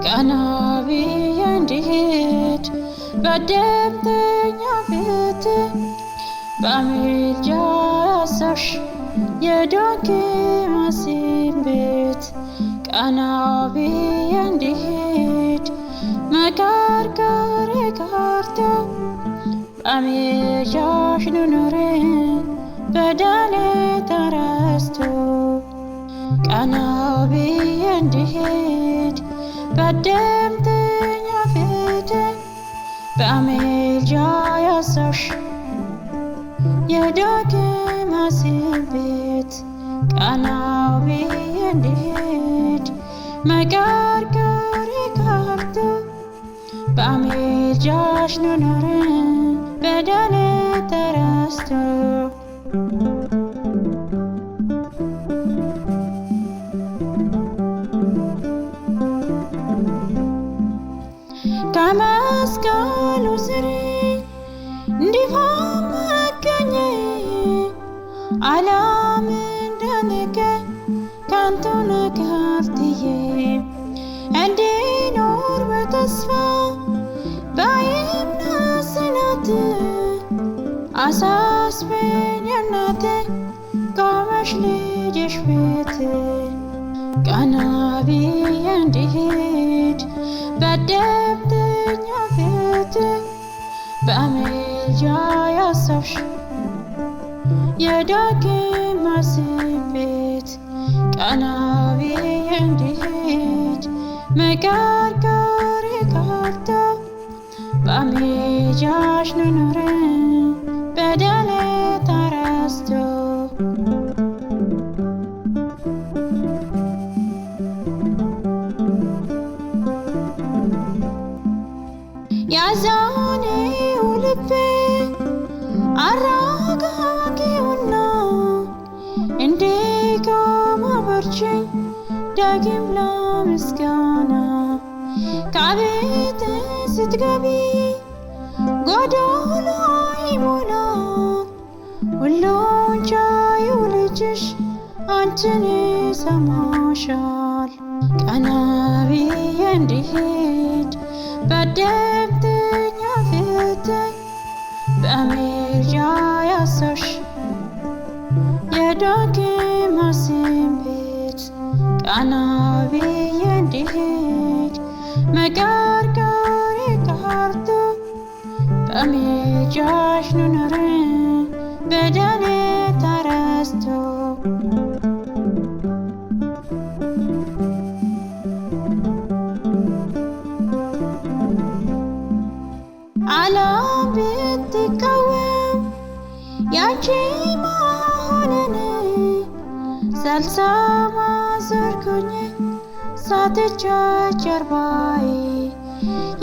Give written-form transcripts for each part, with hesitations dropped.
ቀና ብዬ እንድሄድ በደምተኛ ፊት በምልጃ ያሳሽ የዳግማሴን ቤት ቀና ብዬ እንድሄድ መከርከሬ ቀርቶ በምልጃሽ ልኑር በደሌ ተረስቶ ቀና ብዬ እንድሄድ በደምተኛ ፊት በምልጃ ያሳሽ የዳግማሴን ቤት ቀና ብዬ እንድሄድ መከርከሬ ቀርቶ በምልጃሽ ልኑር በደሌ ተረስቶ ከመስቀሉ ስር እንዲሆን መገኘ ዓለም እንደነገ ከንቱ ነገር ትዬ እንዲኖር በተስፋ በእምነት ጽናት አሳስበኝ እናቴ ቆመሽ ልጅሽ ቤት ቀና ብዬ እንድሄድ በደምተኛ ፊት በምልጃ ያሳሽ የዳግማሴን ቤት ቀና ብዬ እንድሄድ መከርከሬ ቀርቶ በምልጃሽ ልኑር በደሌ ተረስቶ ያዘነው ልቤ አረጋጊውና እንዲቆም አበርችኝ ዳግም ለምስጋና ከቤት ስትገቢ ጎዶሎ ይሞላል ሁሉን ቻዩ ልጅሽ አንቺን ይሰማሻል ቀና ብዬ እንድሄድ በደምተኛ ፊት በምልጃ ያሳሽ የዳግማሴን ቤት ቀና ብዬ እንድሄድ መከርከሬ ቀርቶ በምልጃሽ ልኑር በደሌ ተረስቶ ዓለም ብትቃወም ያንቺ መሆንን ሳልሰማ ዞርኩኝ ሳትቼ ጀርባዬ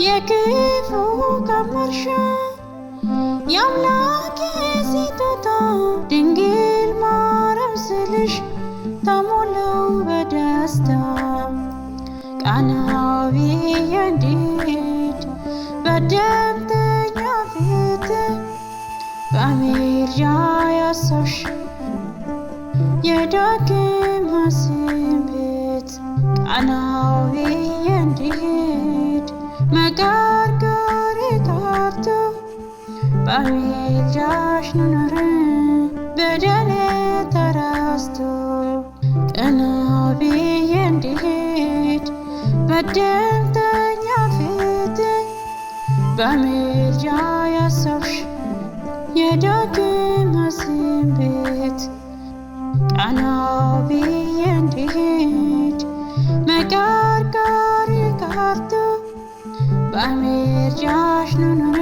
የክፉ ቀመርሻ የአምላኬ ስጦታ ድንግል ማርያም ስልሽ ተሞላው በደስታ ቀና ብዬ እንድሄድ በደምተኛ ፊት በምልጃ ያሳሽ የዳግማሴን ቤት ቀና ብዬ እንድሄድ መከርከሬ ቀርቶ በምልጃሽ ልኑር በደሌ ተረስቶ ቀና ብዬ እንድሄድ በደምተኛ ፊት በምልጃ ያሳሽ የዳግማሴን ቤት ቀና ብዬ እንድሄድ መከርከሬ ቀርቶ በምልጃሽ ልኑር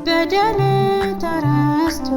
በደሌ ተረስቶ